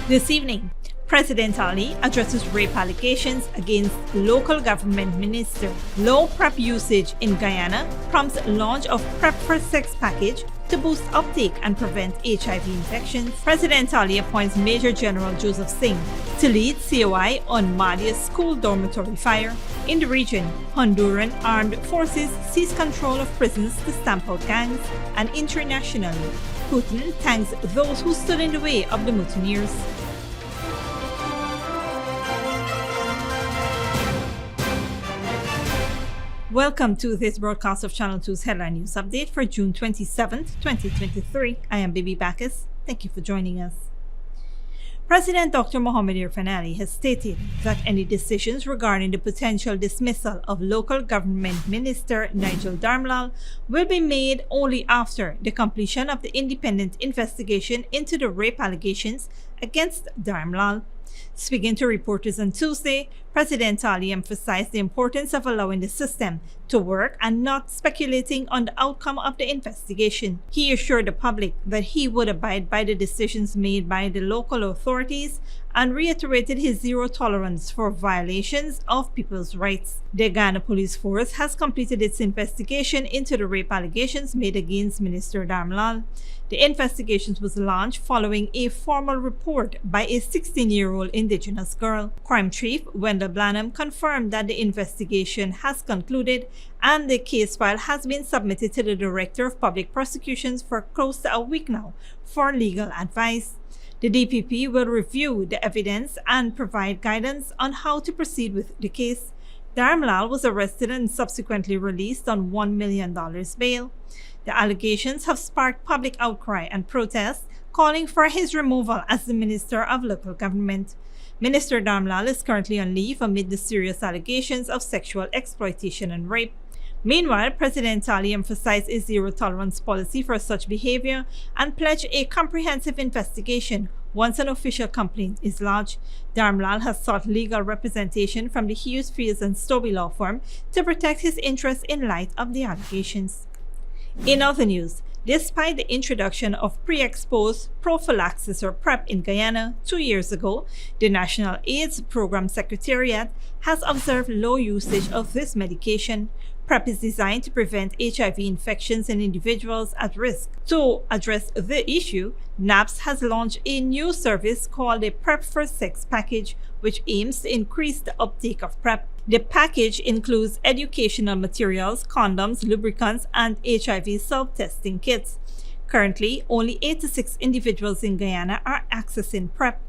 This evening, President Ali addresses rape allegations against local government minister. Low PrEP usage in Guyana prompts launch of PrEP for Sex package to boost uptake and prevent HIV infections. President Ali appoints Major General Joseph Singh to lead COI on Mahdia school dormitory fire. In the region, Honduran armed forces seize control of prisons to stamp out gangs. And internationally, Putin thanks those who stood in the way of the mutineers. Welcome to this broadcast of Channel 2's Headline News Update for June 27th, 2023. I am Bibi Bacchus. Thank you for joining us. President Dr. Mohamed Ali has stated that any decisions regarding the potential dismissal of local government minister Nigel Darmlal will be made only after the completion of the independent investigation into the rape allegations against Darmlal. Speaking to reporters on Tuesday, President Ali emphasized the importance of allowing the system to work and not speculating on the outcome of the investigation. He assured the public that he would abide by the decisions made by the local authorities and reiterated his zero tolerance for violations of people's rights. The Guyana Police Force has completed its investigation into the rape allegations made against Minister Darmlal. The investigation was launched following a formal report by a 16-year-old indigenous girl. Crime Chief Wendell Blanham confirmed that the investigation has concluded and the case file has been submitted to the Director of Public Prosecutions for close to a week now for legal advice. The DPP will review the evidence and provide guidance on how to proceed with the case. Darmlal was arrested and subsequently released on $1 million bail. The allegations have sparked public outcry and protests calling for his removal as the Minister of Local Government. Minister Darmlal is currently on leave amid the serious allegations of sexual exploitation and rape. Meanwhile, President Ali emphasized a zero-tolerance policy for such behavior and pledged a comprehensive investigation once an official complaint is lodged. Darmlal has sought legal representation from the Hughes, Fields and Stobie law firm to protect his interests in light of the allegations. In other news, despite the introduction of pre-exposed prophylaxis or PrEP in Guyana 2 years ago, the National AIDS Program Secretariat has observed low usage of this medication. PrEP is designed to prevent HIV infections in individuals at risk. To address the issue, NAPS has launched a new service called a PrEP for Sex package, which aims to increase the uptake of PrEP. The package includes educational materials, condoms, lubricants, and HIV self-testing kits. Currently, only 86 individuals in Guyana are accessing PrEP.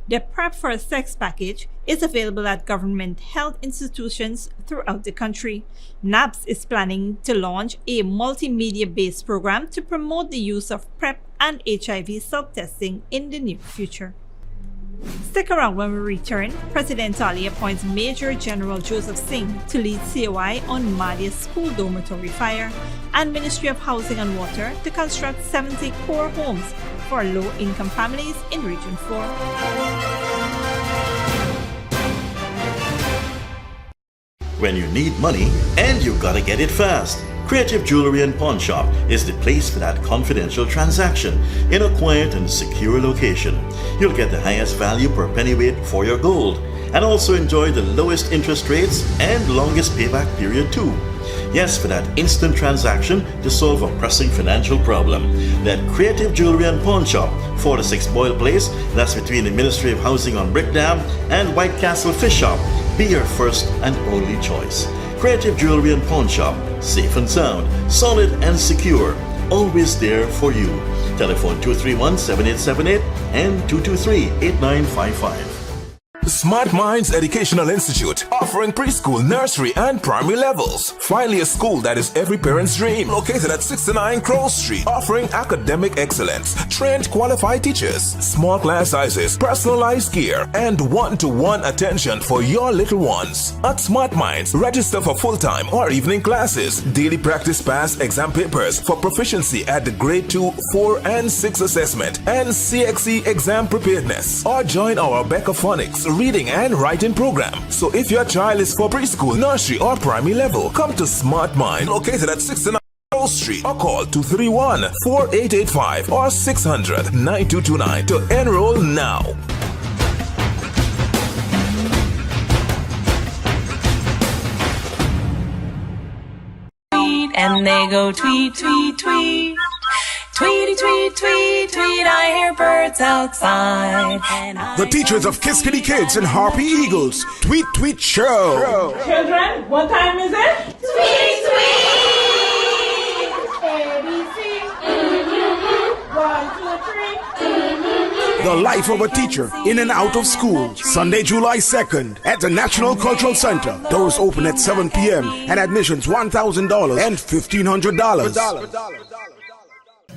The PrEP for Sex package is available at government health institutions throughout the country. NAPS is planning to launch a multimedia-based program to promote the use of PrEP and HIV self-testing in the near future. Stick around when we return. President Ali appoints Major General Joseph Singh to lead COI on Mahdia school dormitory fire and Ministry of Housing and Water to construct 70 core homes for low-income families in Region 4. When you need money and you gotta get it fast, Creative Jewelry and Pawn Shop is the place for that confidential transaction in a quiet and secure location. You'll get the highest value per pennyweight for your gold and also enjoy the lowest interest rates and longest payback period too. Yes, for that instant transaction to solve a pressing financial problem. That Creative Jewelry and Pawn Shop, 46 Boyle Place, that's between the Ministry of Housing on Brick Dam and White Castle Fish Shop, be your first and only choice. Creative Jewelry and Pawn Shop, safe and sound, solid and secure, always there for you. Telephone 231-7878 and 223-8955. Smart Minds Educational Institute, offering preschool, nursery, and primary levels. Finally, a school that is every parent's dream. Located at 69 Crow Street, offering academic excellence, trained qualified teachers, small class sizes, personalized care, and one-to-one attention for your little ones. At Smart Minds, register for full-time or evening classes, daily practice pass exam papers for proficiency at the grade 2, 4, and 6 assessment, and CXE exam preparedness, or join our Becca Phonics reading and writing program. So if your child is for preschool, nursery, or primary level, come to Smart Mind, located at 69 Street, or call 231-4885 or 600-9229 to enroll now. and they go tweet, tweet, tweet. Tweety, tweet, tweet, tweet, I hear birds outside. The teachers of Kiss Kitty Kids and Harpy Eagles. Tweet Tweet Show. Children, what time is it? Tweet, tweet! ABC. 1, 2, 3. The life of a teacher in and out of school. Sunday, July 2nd at the National Cultural Center. Doors open at 7 p.m. and admissions $1,000 and $1,500.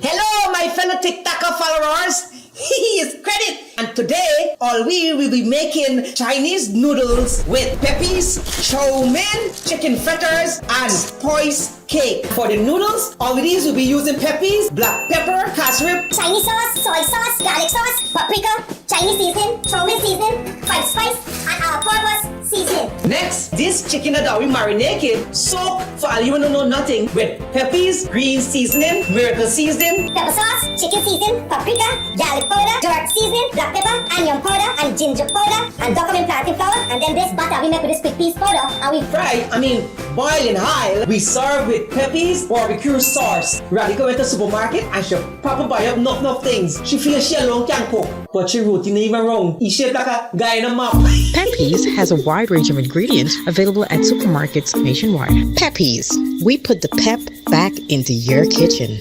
Hello, my fellow TikToker followers. It's Credit, and today all we will be making Chinese noodles with peppies, chow mein, chicken fritters, and spice cake. For the noodles, all of these will be using peppies, black pepper, cashew, Chinese sauce, soy sauce, garlic sauce, paprika, Chinese seasoning, chow mein seasoning, five spice, and all-purpose seasoning. Next, this chicken that we marinated, soak for all you don't know nothing with peppies, green seasoning, miracle seasoning, Pepper sauce, chicken seasoning, paprika, garlic powder, dark seasoning, black pepper, onion powder, and ginger powder, and document plantain flour, and then this butter we make with this quick piece powder, and we boil in high. We serve with peppies, barbecue sauce. Radical went to the supermarket and she proper buy up enough things. She feels she alone can cook, but she routine even wrong. She shaped like a Guyana map. Peppies has a wide range of ingredients available at supermarkets nationwide. Peppies, we put the pep back into your kitchen.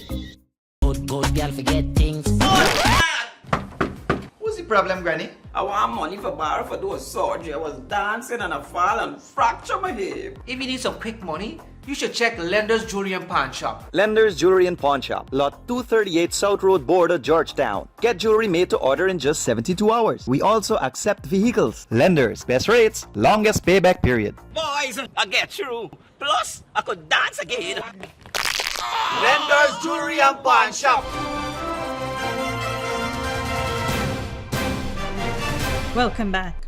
Good girl forget things. What's the problem, Granny? I want money for borrow for those surgery. I was dancing and I fall and fracture my hip. If you need some quick money, you should check Lender's Jewelry and Pawn Shop. Lender's Jewelry and Pawn Shop, Lot 238 South Road, Border, Georgetown. Get jewelry made to order in just 72 hours. We also accept vehicles. Lender's, best rates, longest payback period. Boys, I get through. Plus, I could dance again. Lender's Jewelry and Pawn Shop. Welcome back.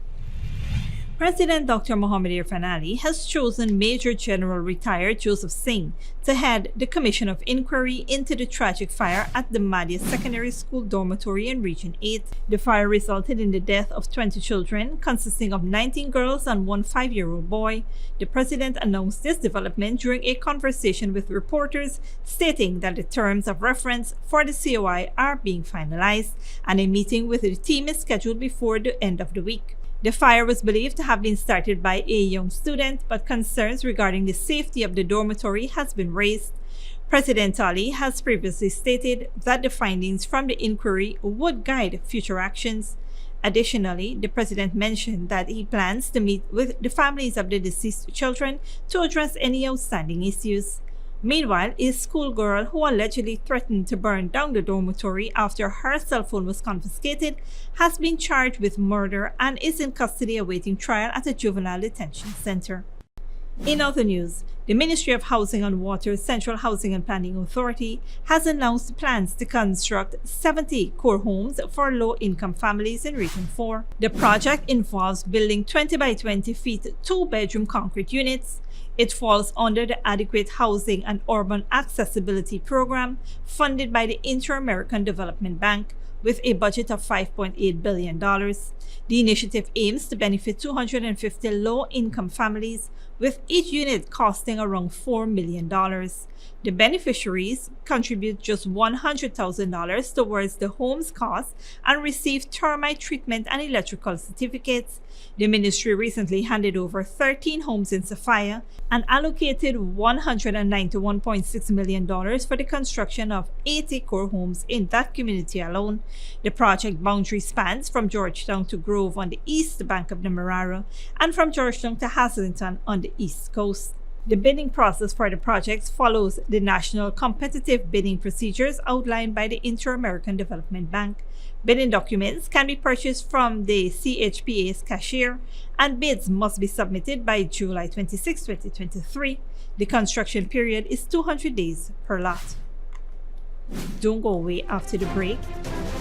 President Dr. Mohamed Irfan Ali has chosen Major General retired Joseph Singh to head the Commission of Inquiry into the tragic fire at the Mahdia Secondary School Dormitory in Region 8. The fire resulted in the death of 20 children, consisting of 19 girls and one 5-year-old boy. The president announced this development during a conversation with reporters, stating that the terms of reference for the COI are being finalized, and a meeting with the team is scheduled before the end of the week. The fire was believed to have been started by a young student, but concerns regarding the safety of the dormitory has been raised. President Ali has previously stated that the findings from the inquiry would guide future actions. Additionally, the president mentioned that he plans to meet with the families of the deceased children to address any outstanding issues. Meanwhile, a schoolgirl who allegedly threatened to burn down the dormitory after her cell phone was confiscated has been charged with murder and is in custody awaiting trial at a juvenile detention center. In other news, the Ministry of Housing and Water's Central Housing and Planning Authority has announced plans to construct 70 core homes for low-income families in Region 4. The project involves building 20 by 20 feet 2-bedroom concrete units. It falls under the Adequate Housing and Urban Accessibility Program funded by the Inter-American Development Bank with a budget of $5.8 billion. The initiative aims to benefit 250 low-income families, with each unit costing around $4 million. The beneficiaries contribute just $100,000 towards the home's cost and receive termite treatment and electrical certificates. The ministry recently handed over 13 homes in Sophia and allocated $191.6 million for the construction of 80 core homes in that community alone. The project boundary spans from Georgetown to Grove on the east bank of the Marara and from Georgetown to Haslington on the east coast. The bidding process for the projects follows the national competitive bidding procedures outlined by the Inter-American Development Bank. Bidding documents can be purchased from the CHPA's cashier, and bids must be submitted by July 26, 2023. The construction period is 200 days per lot. Don't go away after the break.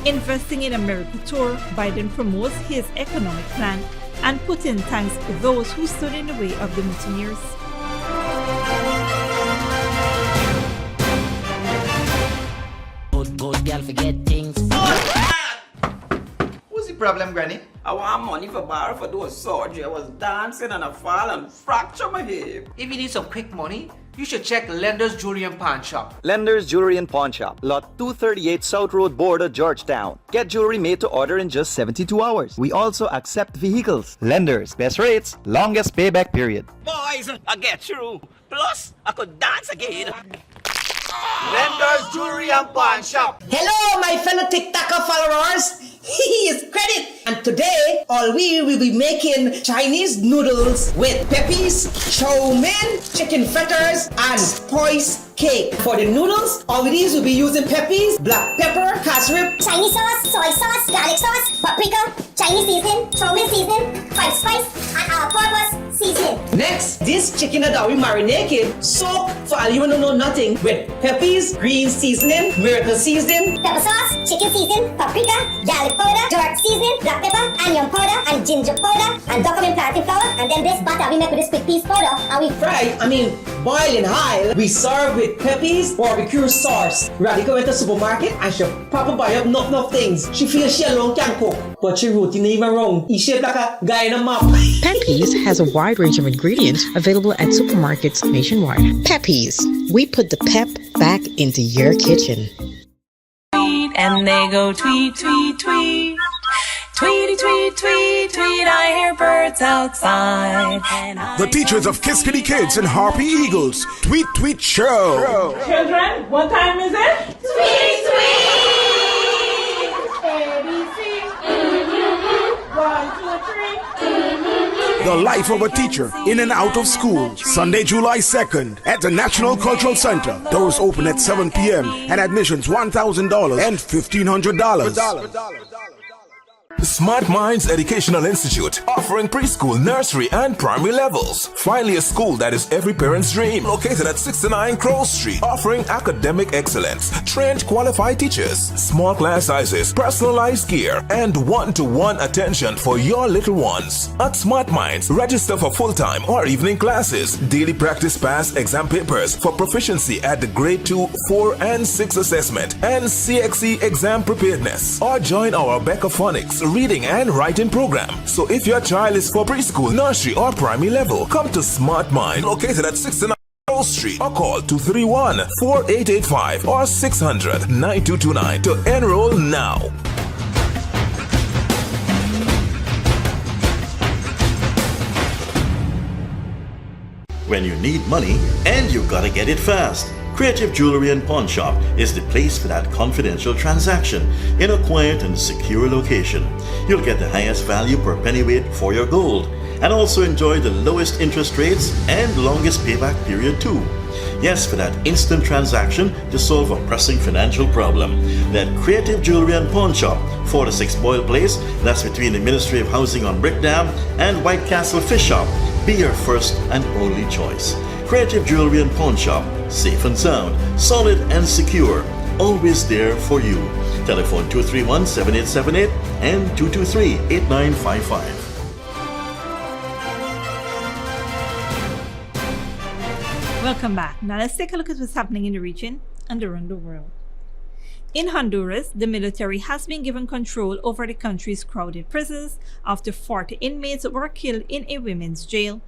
Investing in America tour, Biden promotes his economic plan, and Putin thanks those who stood in the way of the mutineers. Good girl forget things. What's the problem, Granny? I want money for borrow for those surgery. I was dancing and I fall and fracture my hip. If you need some quick money, you should check Lender's Jewelry and Pawn Shop. Lender's Jewelry and Pawn Shop, lot 238 South Road Border, Georgetown. Get jewelry made to order in just 72 hours. We also accept vehicles. Lender's, best rates, longest payback period. Boys, I get through. Plus, I could dance again. Lender's Jewelry and Pawn Shop. Hello, my fellow TikToker followers. He is Credit, and today all we will be making Chinese noodles with peppies, chow mein, chicken fritters, and spice cake. For the noodles, all these will be using peppies, black pepper, cashew, Chinese sauce, soy sauce, garlic sauce, paprika, Chinese seasoning, chow mein seasoning, five spice, and all-purpose seasoning. Next, this chicken that we marinated, soak for all you don't know nothing with peppies, green seasoning, miracle seasoning, Pepper sauce, chicken seasoning, paprika, garlic powder, dark seasoning, black pepper, onion powder, and ginger powder, and document plantain flour, and then this butter we make with this quick piece powder, and we boil in high. We serve with peppies, barbecue sauce. Radika went to the supermarket and she probably buy up enough things. She feels she alone can cook, but she routine even wrong. She shaped like a Guyana map. Peppies has a wide range of ingredients available at supermarkets nationwide. Peppies, we put the pep back into your kitchen. And they go tweet, tweet, tweet. Tweety, tweet, tweet, tweet. I hear birds outside. The teachers of Kiskadee Kids and Harpy Eagles. Tweet, tweet, show. Children, what time is it? Tweet, ABC. 1, 2, 3. The life of a teacher in and out of school. Sunday, July 2nd at the National Cultural Center. Doors open at 7 p.m. and admissions $1,000 and $1,500. Smart Minds Educational Institute, offering preschool, nursery, and primary levels. Finally, a school that is every parent's dream. Located at 69 Crow Street, offering academic excellence, trained qualified teachers, small class sizes, personalized gear, and one-to-one attention for your little ones. At Smart Minds, register for full-time or evening classes, daily practice pass exam papers for proficiency at the grade 2, 4, and 6 assessment, and CXE exam preparedness. Or join our Becca Phonics reading and writing program. So if your child is for preschool, nursery, or primary level, come to Smart Mind, located at 69 Crow Street, or call 231-4885 or 600-9229 to enroll now. When you need money and you gotta get it fast, Creative Jewelry and Pawn Shop is the place for that confidential transaction in a quiet and secure location. You'll get the highest value per pennyweight for your gold and also enjoy the lowest interest rates and longest payback period too. Yes, for that instant transaction to solve a pressing financial problem. That Creative Jewelry and Pawn Shop, 46 Boyle Place, that's between the Ministry of Housing on Brickdam and White Castle Fish Shop. Be your first and only choice. Creative Jewelry and Pawn Shop, safe and sound, solid and secure, always there for you. Telephone 231-7878 and 223-8955. Welcome back. Now let's take a look at what's happening in the region and around the world. In Honduras, the military has been given control over the country's crowded prisons after 40 inmates were killed in a women's jail.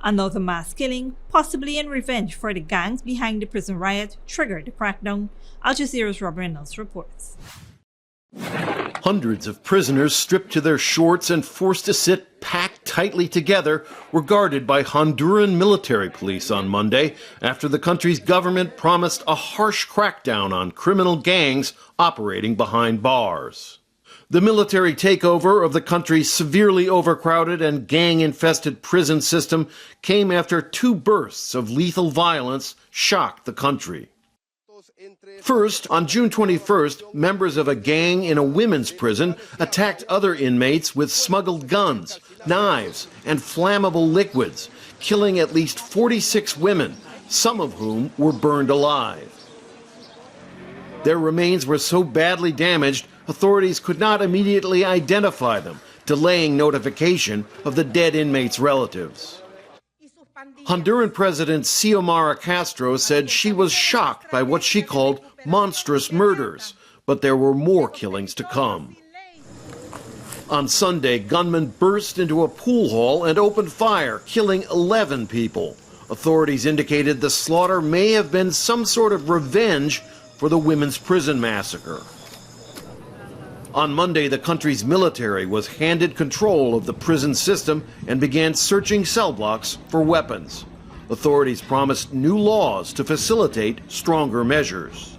Another mass killing, possibly in revenge for the gangs behind the prison riot, triggered the crackdown. Al Jazeera's Rob Reynolds reports. Hundreds of prisoners stripped to their shorts and forced to sit packed tightly together were guarded by Honduran military police on Monday after the country's government promised a harsh crackdown on criminal gangs operating behind bars. The military takeover of the country's severely overcrowded and gang-infested prison system came after 2 bursts of lethal violence shocked the country. First, on June 21st, members of a gang in a women's prison attacked other inmates with smuggled guns, knives, and flammable liquids, killing at least 46 women, some of whom were burned alive. Their remains were so badly damaged, authorities could not immediately identify them, delaying notification of the dead inmates' relatives. Honduran President Xiomara Castro said she was shocked by what she called monstrous murders, but there were more killings to come. On Sunday, gunmen burst into a pool hall and opened fire, killing 11 people. Authorities indicated the slaughter may have been some sort of revenge for the women's prison massacre. On Monday, the country's military was handed control of the prison system and began searching cell blocks for weapons. Authorities promised new laws to facilitate stronger measures.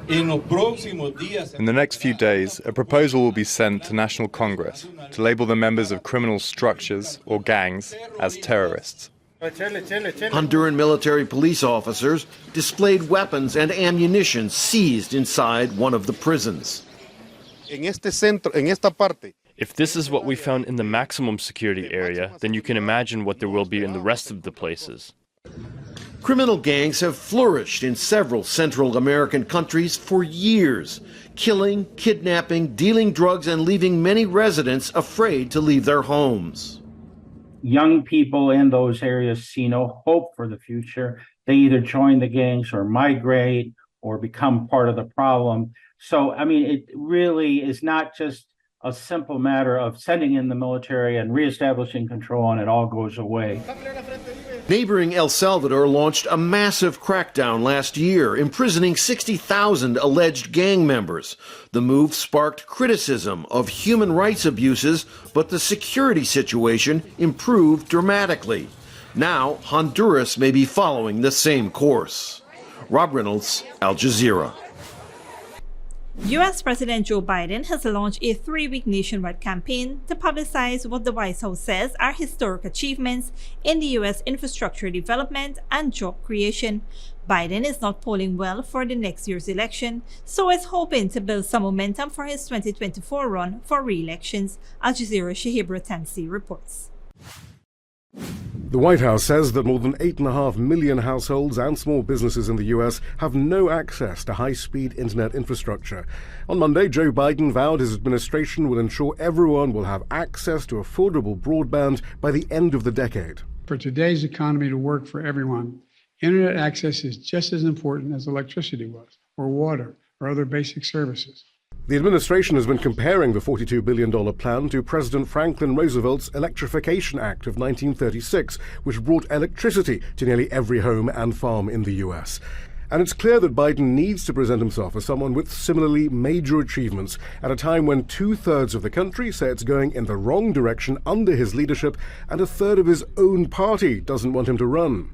In the next few days, a proposal will be sent to National Congress to label the members of criminal structures or gangs as terrorists. Honduran military police officers displayed weapons and ammunition seized inside one of the prisons. If this is what we found in the maximum security area, then you can imagine what there will be in the rest of the places. Criminal gangs have flourished in several Central American countries for years, killing, kidnapping, dealing drugs, and leaving many residents afraid to leave their homes. Young people in those areas see no hope for the future. They either join the gangs or migrate or become part of the problem. So, I mean, it really is not just a simple matter of sending in the military and reestablishing control and it all goes away. Neighboring El Salvador launched a massive crackdown last year, imprisoning 60,000 alleged gang members. The move sparked criticism of human rights abuses, but the security situation improved dramatically. Now, Honduras may be following the same course. Rob Reynolds, Al Jazeera. U.S. President Joe Biden has launched a 3-week nationwide campaign to publicize what the White House says are historic achievements in the U.S. infrastructure development and job creation. Biden is not polling well for the next year's election, so is hoping to build some momentum for his 2024 run for re-elections. Al Jazeera's Shahibra Tansi reports. The White House says that more than 8.5 million households and small businesses in the U.S. have no access to high-speed internet infrastructure. On Monday, Joe Biden vowed his administration will ensure everyone will have access to affordable broadband by the end of the decade. For today's economy to work for everyone, internet access is just as important as electricity was, or water, or other basic services. The administration has been comparing the $42 billion plan to President Franklin Roosevelt's Electrification Act of 1936, which brought electricity to nearly every home and farm in the U.S. And it's clear that Biden needs to present himself as someone with similarly major achievements at a time when 2/3 of the country say it's going in the wrong direction under his leadership, and 1/3 of his own party doesn't want him to run.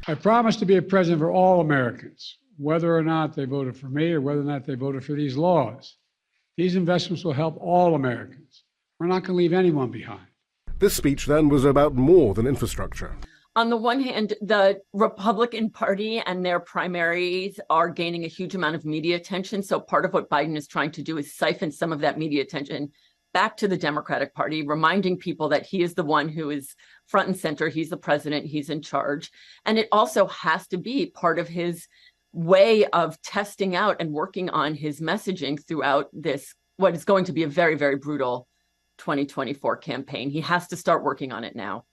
I promise to be a president for all Americans, whether or not they voted for me or whether or not they voted for these laws. These investments will help all Americans. We're not going to leave anyone behind. This speech then was about more than infrastructure. On the one hand, the Republican Party and their primaries are gaining a huge amount of media attention. So part of what Biden is trying to do is siphon some of that media attention back to the Democratic Party, reminding people that he is the one who is front and center. He's the president. He's in charge. And it also has to be part of his way of testing out and working on his messaging throughout this, what is going to be a very, very brutal 2024 campaign. He has to start working on it now.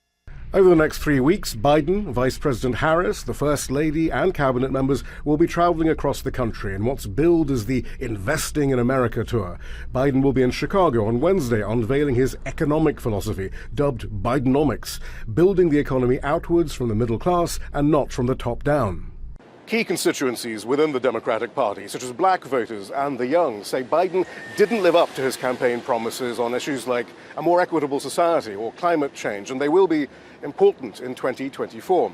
Over the next 3 weeks, Biden, Vice President Harris, the First Lady, and cabinet members will be traveling across the country in what's billed as the Investing in America tour. Biden will be in Chicago on Wednesday, unveiling his economic philosophy, dubbed Bidenomics, building the economy outwards from the middle class and not from the top down. Key constituencies within the Democratic Party, such as black voters and the young, say Biden didn't live up to his campaign promises on issues like a more equitable society or climate change, and they will be important in 2024.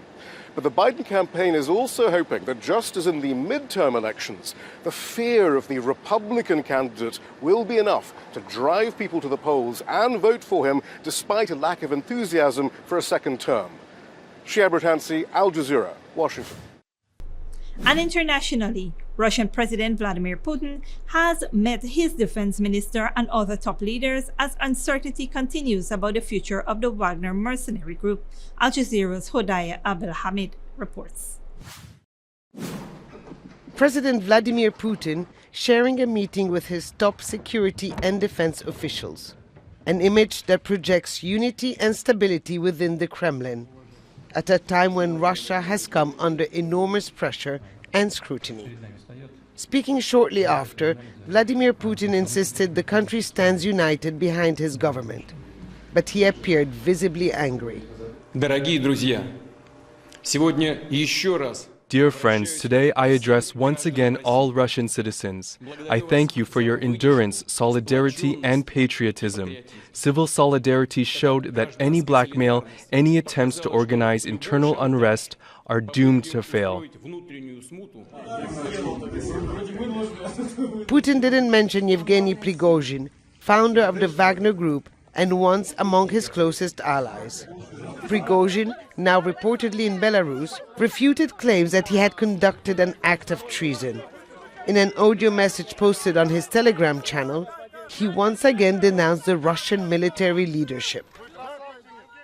But the Biden campaign is also hoping that just as in the midterm elections, the fear of the Republican candidate will be enough to drive people to the polls and vote for him despite a lack of enthusiasm for a second term. Shia Bratansi, Al Jazeera, Washington. And internationally, Russian President Vladimir Putin has met his defense minister and other top leaders as uncertainty continues about the future of the Wagner mercenary group. Al Jazeera's Hodaya Abdelhamid reports. President Vladimir Putin sharing a meeting with his top security and defense officials, an image that projects unity and stability within the Kremlin, at a time when Russia has come under enormous pressure and scrutiny. Speaking shortly after, Vladimir Putin insisted the country stands united behind his government, but he appeared visibly angry. Дорогие друзья, Сегодня еще раз Dear friends, today I address once again all Russian citizens. I thank you for your endurance, solidarity, and patriotism. Civil solidarity showed that any blackmail, any attempts to organize internal unrest are doomed to fail. Putin didn't mention Yevgeny Prigozhin, founder of the Wagner Group and once among his closest allies. Prigozhin, now reportedly in Belarus, refuted claims that he had conducted an act of treason. In an audio message posted on his Telegram channel, he once again denounced the Russian military leadership.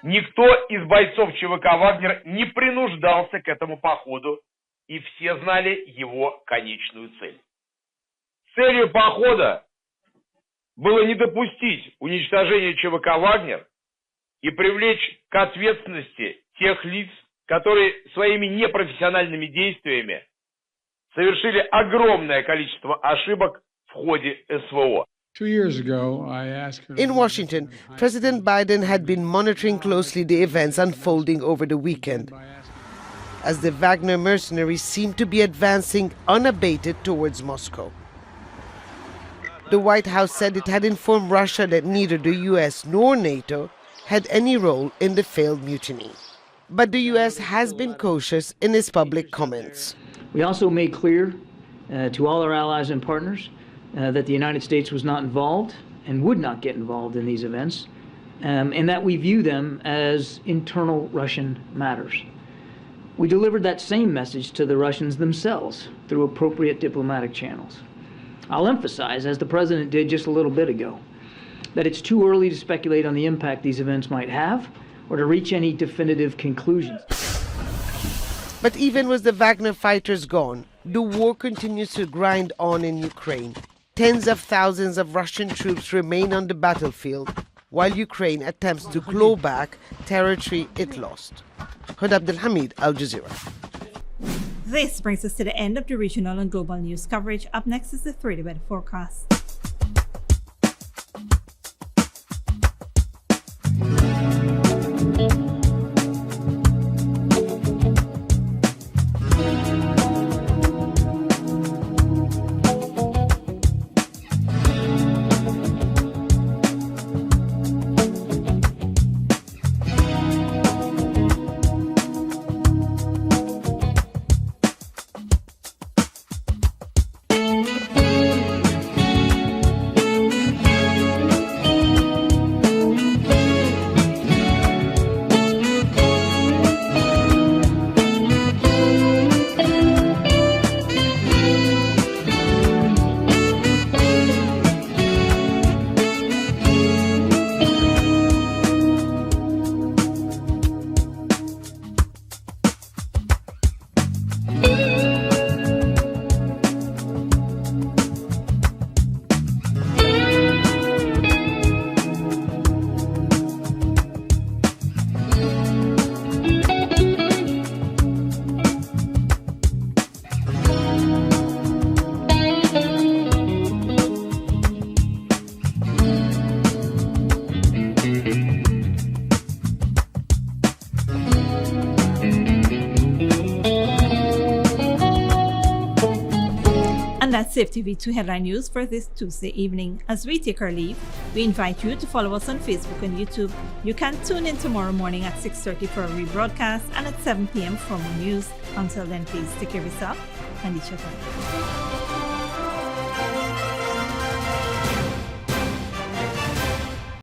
Никто из бойцов ЧВК «Вагнер» не принуждался к этому походу, и все знали его конечную цель. Целью похода было не допустить уничтожения ЧВК «Вагнер» и привлечь к ответственности тех лиц, которые своими непрофессиональными действиями совершили огромное количество ошибок в ходе СВО. 2 years ago, I asked her. In Washington, President Biden had been monitoring closely the events unfolding over the weekend, as the Wagner mercenaries seemed to be advancing unabated towards Moscow. The White House said it had informed Russia that neither the US nor NATO had any role in the failed mutiny. But the US has been cautious in its public comments. We also made clear to all our allies and partners that the United States was not involved and would not get involved in these events, and that we view them as internal Russian matters. We delivered that same message to the Russians themselves through appropriate diplomatic channels. I'll emphasize, as the President did just a little bit ago, that it's too early to speculate on the impact these events might have or to reach any definitive conclusions. But even with the Wagner fighters gone, the war continues to grind on in Ukraine. Tens of thousands of Russian troops remain on the battlefield, while Ukraine attempts to claw back territory it lost. Huda Abdelhamid, Al Jazeera. This brings us to the end of the regional and global news coverage. Up next is the 3-day weather forecast. That's Safe TV2 headline news for this Tuesday evening. As we take our leave, we invite you to follow us on Facebook and YouTube. You can tune in tomorrow morning at 6:30 for a rebroadcast and at 7 p.m. for more news. Until then, please take care of yourself and each other.